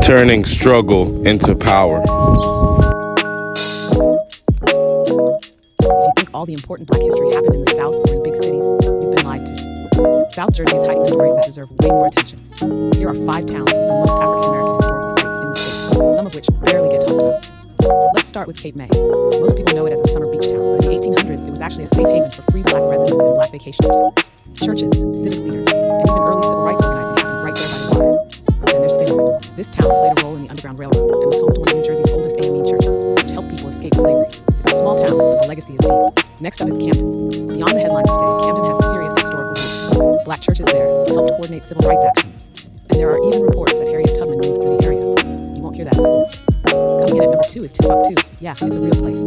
turning struggle into power. If you think all the important Black history happened in the South or in big cities, you've been lied to. South Jersey is hiding stories that deserve way more attention. Here are 5 towns with the most African-American historical sites in the state, some of which barely get talked about. Let's start with Cape May. Most people know it as a summer beach town, but in the 1800s, it was actually a safe haven for free Black residents and Black vacationers. Churches, civic leaders, and even early civil rights organizing happened right there by the water. And there's Salem. This town played a role in the Underground Railroad and was home to one of New Jersey's oldest AME churches, which helped people escape slavery. It's a small town, but the legacy is deep. Next up is Camden. Beyond the headlines today, Camden has serious historical roots. Black churches there helped coordinate civil rights actions. And there are even reports that Harriet Tubman moved through the area. You won't hear that in school. Coming in at number 2 is Timbuktu. Yeah, it's a real place.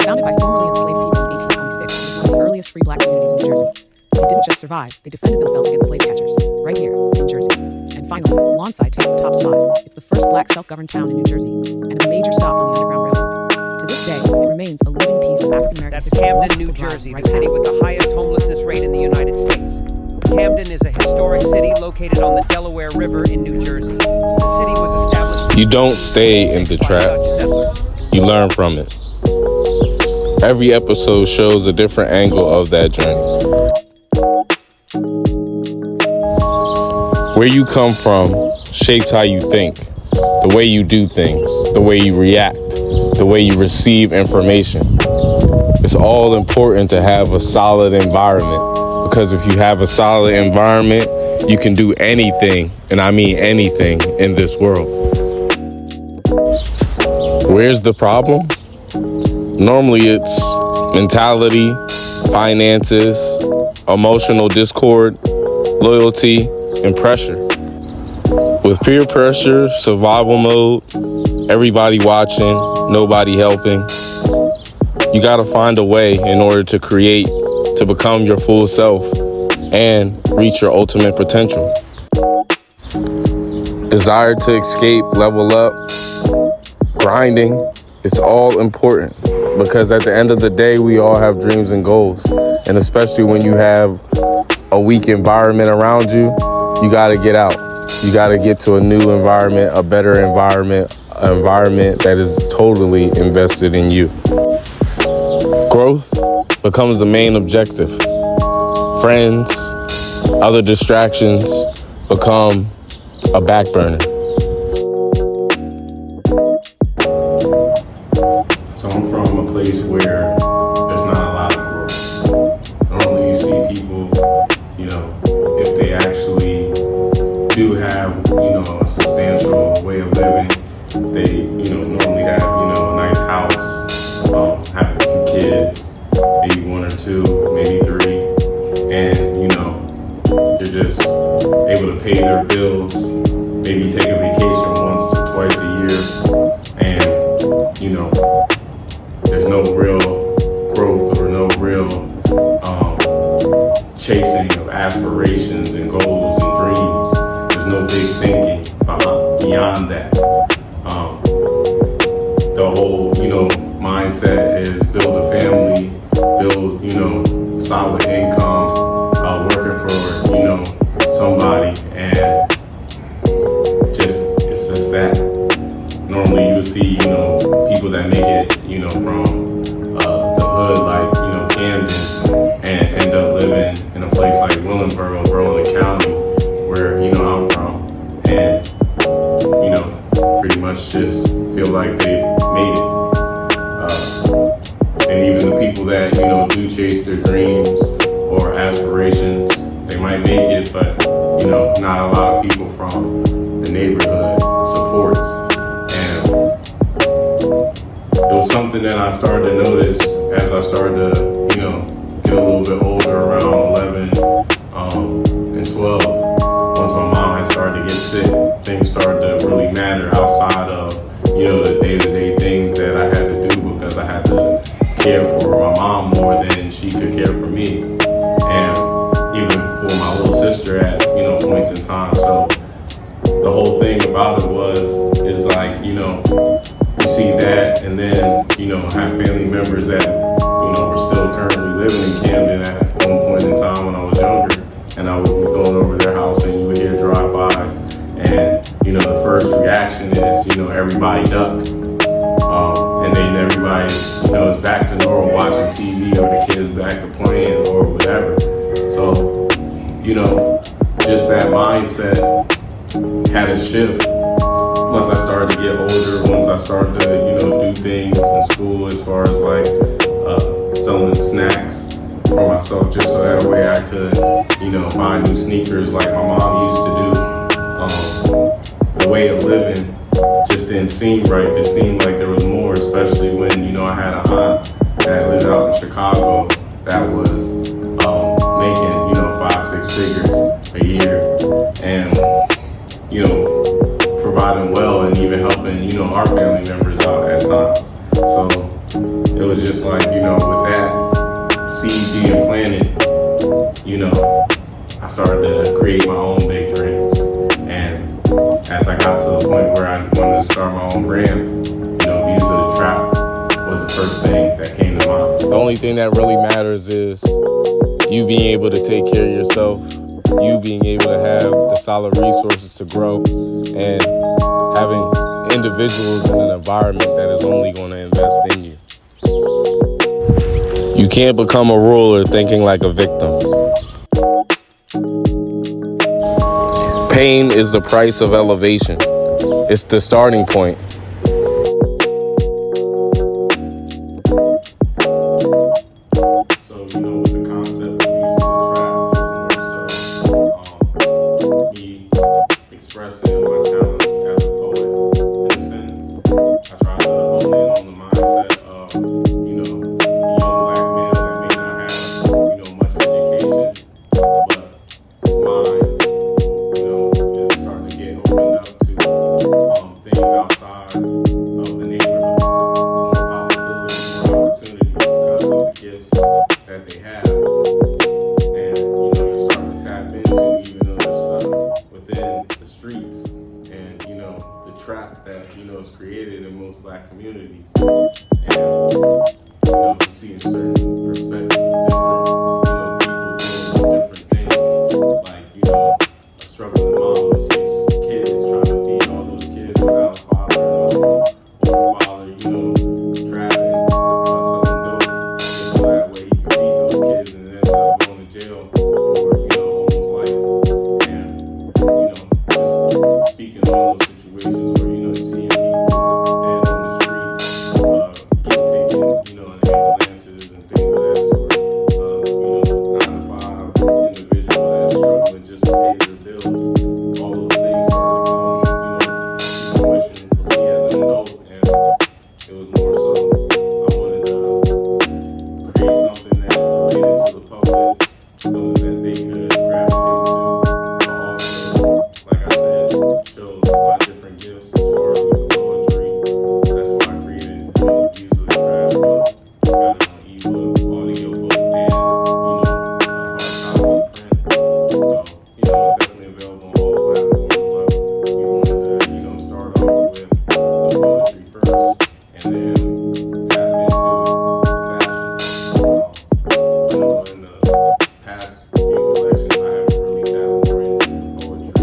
Founded by formerly enslaved people in 1826, it was one of the earliest free Black communities in New Jersey. They didn't just survive, they defended themselves against slave catchers, right here in Jersey. And finally, Lawnside takes the top spot. It's the first Black self-governed town in New Jersey, and a major stop on the Underground Railroad. To this day, it remains a living piece of African-American history. That's Camden, New Jersey, the city with the highest homelessness rate in the United States. Camden is a historic city located on the Delaware River in New Jersey. The city was established... You don't stay in the trap. You learn from it. Every episode shows a different angle of that journey. Where you come from shapes how you think, the way you do things, the way you react, the way you receive information. It's all important to have a solid environment, because if you have a solid environment, you can do anything, and I mean anything, in this world. Where's the problem? Normally it's mentality, finances, emotional discord, loyalty, and pressure. With peer pressure, survival mode, everybody watching, nobody helping, you gotta find a way in order to create, to become your full self, and reach your ultimate potential. Desire to escape, level up, grinding, it's all important, because at the end of the day, we all have dreams and goals. And especially when you have a weak environment around you, you gotta get out. You gotta get to a new environment, a better environment, an environment that is totally invested in you. Growth becomes the main objective. Friends, other distractions become a back burner. So I'm from a place where there's not a lot of growth. Normally you see people, if they actually do have, a substantial way of living, they, normally have, a nice house, have a few kids, maybe 1 or 2, maybe 3, and, they're just able to pay their bills, maybe take a vacation once or twice a year, and, there's no real growth or no real chasing of aspirations and goals and dreams. There's no big thinking beyond that. The whole, mindset is build a family, build, solid income, working for, somebody, and it's just that. Normally you see, people that make it, from the hood, like, Camden, and end up living in a place like Willingboro, Rowan County, where, I'm from, and, pretty much just feel like they made it. And even the people that, do chase their dreams or aspirations, they might make it, but, not a lot of people from the neighborhood supports. And it was something that I started to notice as I started to, get a little bit older, around 11 and 12. Once my mom had started to get sick, things started to really matter outside of, the day-to-day things that I had to do, because I had to care for my mom more than she could care for me. And even for my little sister at, points in time. So the whole thing about it is like, you see that, and then, have family members that, were still currently living in Camden at one point in time when I was younger, and I would be going over their house, and you would hear drive-bys, and, the first reaction is, everybody duck. And then everybody, is back to normal watching TV, or the kids back to playing or whatever. So, just that mindset had a shift once I started to get older, once I started to, do things in school as far as like selling snacks for myself, just so that way I could, buy new sneakers like my mom used to do. The way of living just didn't seem right. It seemed like there was more, especially when, I had a aunt that lived out in Chicago that was making, 5-6 figures a year, and, providing well and even helping, our family members out at times. So it was just like, with that seed being planted, I started to create my own big dreams. And as I got to the point where I wanted to start my own brand, Views of the Trap was the first thing that came to mind. The only thing that really matters is you being able to take care of yourself, you being able to have the solid resources to grow, and having individuals in an environment that is only going to invest in you. You can't become a ruler thinking like a victim. Pain is the price of elevation. It's the starting point. So, with the concept of Views of the Trap, it was more so me expressing my talents as a poet in a sense. I tried to hone in on the mindset of, the young black male that may not have, much education, but his mind, is starting to get opened up to things outside of the neighborhood, more possibilities, more opportunity because of the gifts that they have. And, you're starting to tap into even other stuff within the streets and, the trap that, is created in most black communities. And, you see in certain perspectives, different, people doing different things. Like, a struggling mom with 6 kids trying to feed all those kids without a father at home, or a father, trapping, selling dope, just so that way he can feed those kids and then end up going to jail for, almost life. And, just speaking on those situations where, seeing people dead on the street, getting taken, in ambulances and things of that sort. 9-to-5 individual that's struggling just to pay their bills. All those things started to come, fruition for me as an adult, and it was more so I wanted to create something that related to the public, something that they could gravitate to, but also, like I said, show my different gifts as far as with the poetry. That's why I created Views of the Trap book. Got it on ebook, audio book, and hard copy print. So it's definitely available on all platforms. But we wanted to start off with the poetry first, and then tap into the fashion. I know in the past few collections I haven't really tapped more into the poetry,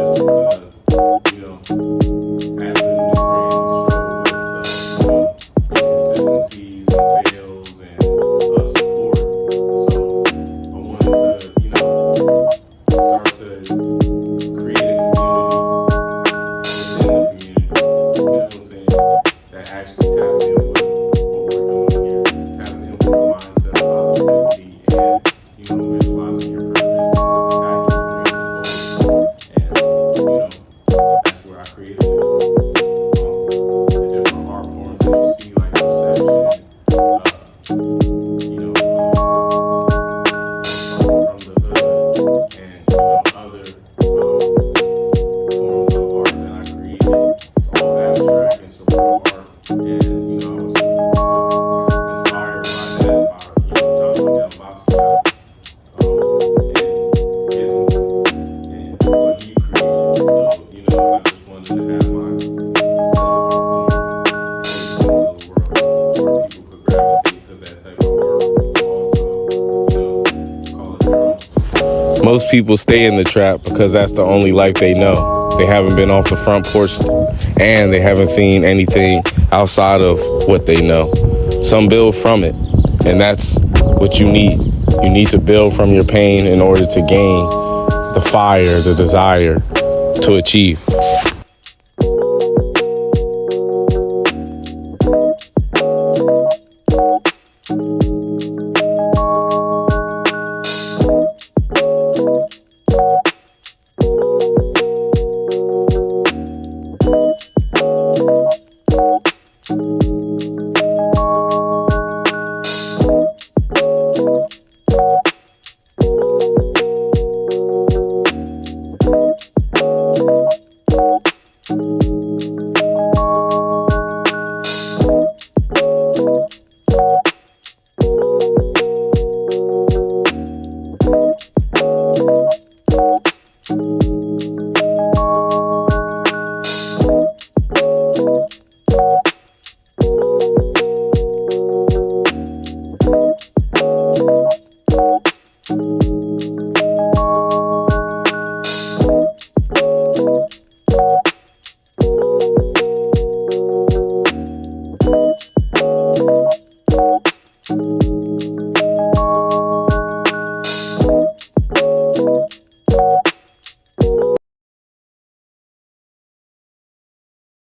just because as a new brand, you struggle with the inconsistencies in sales and support. So I wanted to, start to create a community within the community. That actually tapped in with what we're doing here, tapped in with the mindset of positivity and, visualizing your purpose, attacking your dreams and goals. And, that's where I created the different art forms that you see, like perception, from the hood, and, other forms of art that I created. It's all abstract and cerebral art. And, I was inspired by that, by, John Wendell Basquiat, and his and what he created. So, I just wanted to have my set of art form into the world where people could gravitate to that type of art, but also, call it their own. Most people stay in the trap because that's the only life they know. They haven't been off the front porch, and they haven't seen anything outside of what they know. Some build from it, and that's what you need. You need to build from your pain in order to gain the fire, the desire to achieve.